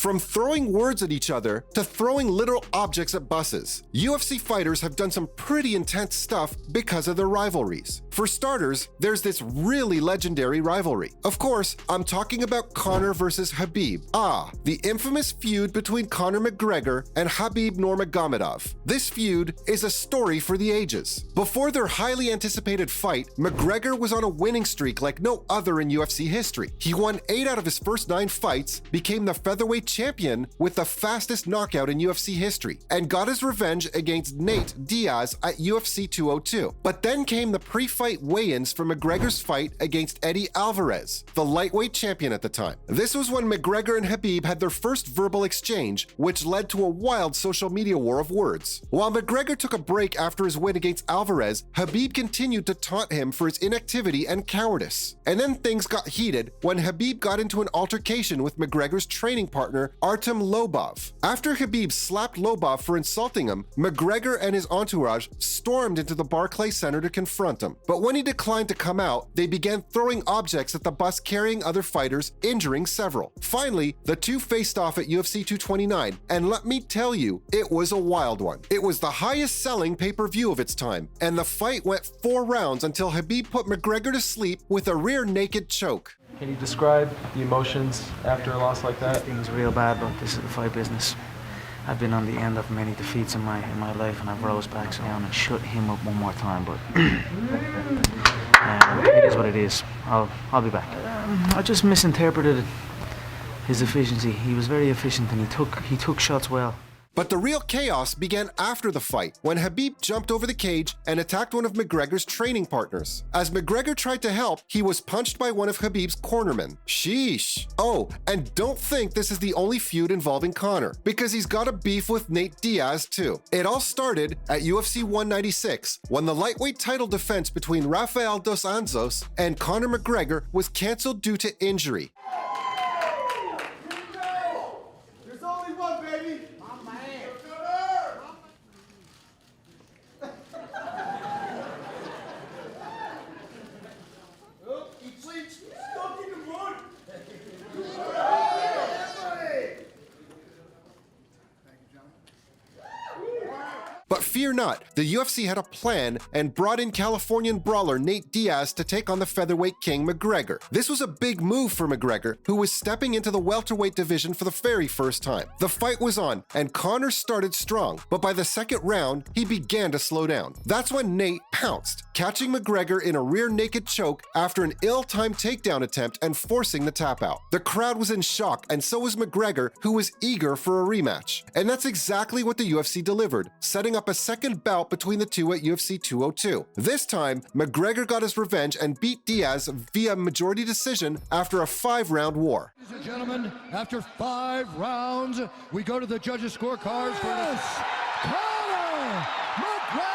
from throwing words at each other to throwing literal objects at buses. UFC fighters have done some pretty intense stuff because of their rivalries. For starters, there's this really legendary rivalry. Of course, I'm talking about Conor versus Khabib. The infamous feud between Conor McGregor and Khabib Nurmagomedov. This feud is a story for the ages. Before their highly anticipated fight, McGregor was on a winning streak like no other in UFC history. He won 8 out of his first 9 fights, became the featherweight champion with the fastest knockout in UFC history, and got his revenge against Nate Diaz at UFC 202. But then came the pre-fight weigh-ins for McGregor's fight against Eddie Alvarez, the lightweight champion at the time. This was when McGregor and Khabib had their first verbal exchange, which led to a wild social media war of words. While McGregor took a break after his win against Alvarez, Khabib continued to taunt him for his inactivity and cowardice. And then things got heated when Khabib got into an altercation with McGregor's training partner, Artem Lobov. After Khabib slapped Lobov for insulting him, McGregor and his entourage stormed into the Barclays Center to confront him. But when he declined to come out, they began throwing objects at the bus carrying other fighters, injuring several. Finally, the two faced off at UFC 229, and let me tell you, it was a wild one. It was the highest selling pay-per-view of its time, and the fight went 4 rounds until Khabib put McGregor to sleep with a rear naked choke. Can you describe the emotions after a loss like that? Things real bad, but this is the fight business. I've been on the end of many defeats in my life, and I've rose back down and shut him up one more time. But it is what it is. I'll be back. I just misinterpreted his efficiency. He was very efficient, and he took shots well. But the real chaos began after the fight, when Khabib jumped over the cage and attacked one of McGregor's training partners. As McGregor tried to help, he was punched by one of Khabib's cornermen. Sheesh. Oh, and don't think this is the only feud involving Conor, because he's got a beef with Nate Diaz too. It all started at UFC 196, when the lightweight title defense between Rafael dos Anjos and Conor McGregor was cancelled due to injury. There's only one, baby. But fear not, the UFC had a plan and brought in Californian brawler Nate Diaz to take on the featherweight king McGregor. This was a big move for McGregor, who was stepping into the welterweight division for the very first time. The fight was on, and Conor started strong, but by the second round, he began to slow down. That's when Nate pounced, catching McGregor in a rear naked choke after an ill-timed takedown attempt and forcing the tap out. The crowd was in shock, and so was McGregor, who was eager for a rematch. And that's exactly what the UFC delivered, setting up a second bout between the two at UFC 202. This time, McGregor got his revenge and beat Diaz via majority decision after a 5-round war. Ladies and gentlemen, after 5 rounds, we go to the judges' scorecards for this. Conor McGregor!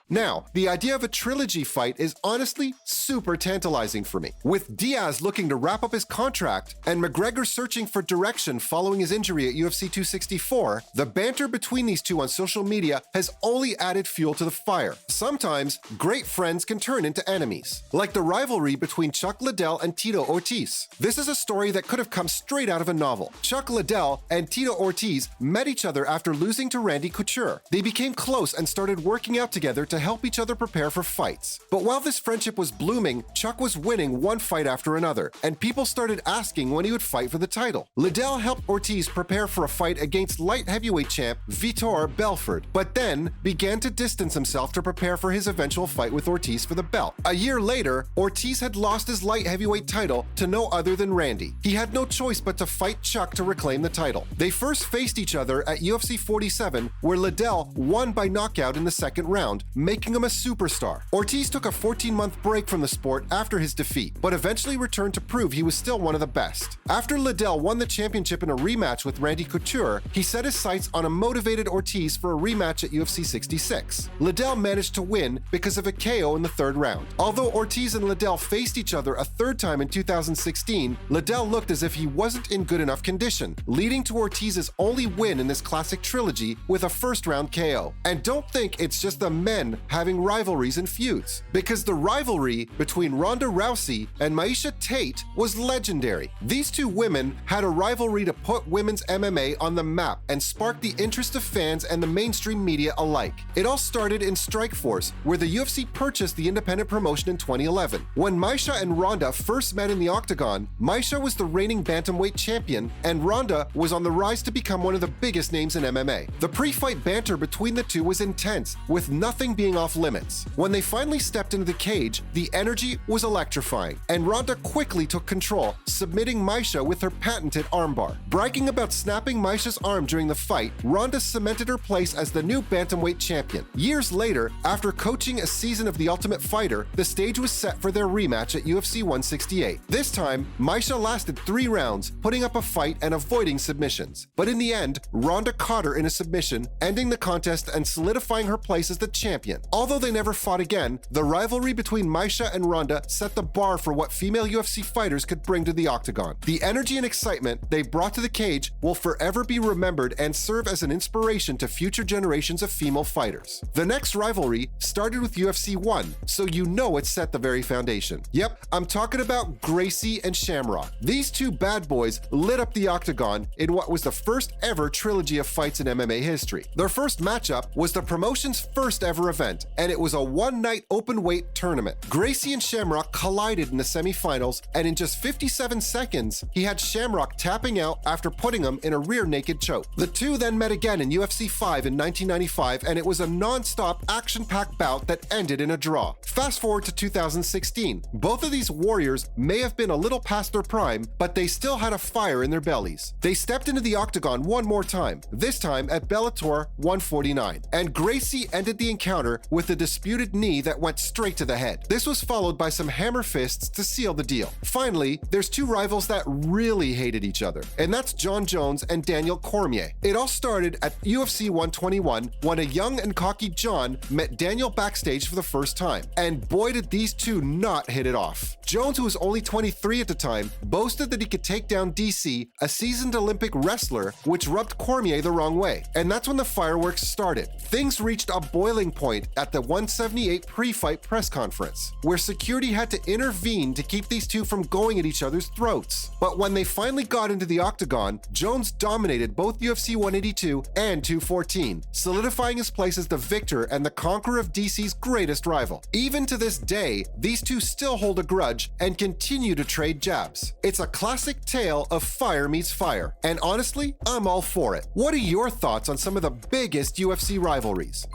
Now, the idea of a trilogy fight is honestly super tantalizing for me. With Diaz looking to wrap up his contract and McGregor searching for direction following his injury at UFC 264, the banter between these two on social media has only added fuel to the fire. Sometimes, great friends can turn into enemies, like the rivalry between Chuck Liddell and Tito Ortiz. This is a story that could have come straight out of a novel. Chuck Liddell and Tito Ortiz met each other after losing to Randy Couture. They became close and started working out together to help each other prepare for fights. But while this friendship was blooming, Chuck was winning one fight after another, and people started asking when he would fight for the title. Liddell helped Ortiz prepare for a fight against light heavyweight champ Vitor Belfort, but then began to distance himself to prepare for his eventual fight with Ortiz for the belt. A year later, Ortiz had lost his light heavyweight title to no other than Randy. He had no choice but to fight Chuck to reclaim the title. They first faced each other at UFC 47, where Liddell won by knockout in the second round, making him a superstar. Ortiz took a 14-month break from the sport after his defeat, but eventually returned to prove he was still one of the best. After Liddell won the championship in a rematch with Randy Couture, he set his sights on a motivated Ortiz for a rematch at UFC 66. Liddell managed to win because of a KO in the third round. Although Ortiz and Liddell faced each other a third time in 2000, 2016, Liddell looked as if he wasn't in good enough condition, leading to Ortiz's only win in this classic trilogy with a first-round KO. And don't think it's just the men having rivalries and feuds, because the rivalry between Ronda Rousey and Miesha Tate was legendary. These two women had a rivalry to put women's MMA on the map and spark the interest of fans and the mainstream media alike. It all started in Strikeforce, where the UFC purchased the independent promotion in 2011. When Miesha and Ronda first met in the octagon, Miesha was the reigning bantamweight champion, and Ronda was on the rise to become one of the biggest names in MMA. The pre-fight banter between the two was intense, with nothing being off limits. When they finally stepped into the cage, the energy was electrifying, and Ronda quickly took control, submitting Miesha with her patented armbar. Bragging about snapping Miesha's arm during the fight, Ronda cemented her place as the new bantamweight champion. Years later, after coaching a season of The Ultimate Fighter, the stage was set for their rematch at UFC 168. This time, Miesha lasted 3 rounds, putting up a fight and avoiding submissions. But in the end, Ronda caught her in a submission, ending the contest and solidifying her place as the champion. Although they never fought again, the rivalry between Miesha and Ronda set the bar for what female UFC fighters could bring to the octagon. The energy and excitement they brought to the cage will forever be remembered and serve as an inspiration to future generations of female fighters. The next rivalry started with UFC 1, so you know it set the very foundation. Yep, I'm talking about Gracie and Shamrock. These two bad boys lit up the octagon in what was the first ever trilogy of fights in MMA history. Their first matchup was the promotion's first ever event, and it was a one-night open-weight tournament. Gracie and Shamrock collided in the semifinals, and in just 57 seconds, he had Shamrock tapping out after putting him in a rear naked choke. The two then met again in UFC 5 in 1995, and it was a non-stop action-packed bout that ended in a draw. Fast forward to 2016. Both of these warriors may have been a little past their prime, but they still had a fire in their bellies. They stepped into the octagon one more time, this time at Bellator 149, and Gracie ended the encounter with a disputed knee that went straight to the head. This was followed by some hammer fists to seal the deal. Finally, there's two rivals that really hated each other, and that's Jon Jones and Daniel Cormier. It all started at UFC 121 when a young and cocky Jon met Daniel backstage for the first time, and boy did these two not hit it off. Jones, who was only 23 at the time, boasted that he could take down DC, a seasoned Olympic wrestler, which rubbed Cormier the wrong way. And that's when the fireworks started. Things reached a boiling point at the 178 pre-fight press conference, where security had to intervene to keep these two from going at each other's throats. But when they finally got into the octagon, Jones dominated both UFC 182 and 214, solidifying his place as the victor and the conqueror of DC's greatest rival. Even to this day, these two still hold a grudge and continue to trade jabs. It's a classic tale of fire meets fire, and honestly, I'm all for it. What are your thoughts on some of the biggest UFC rivalries?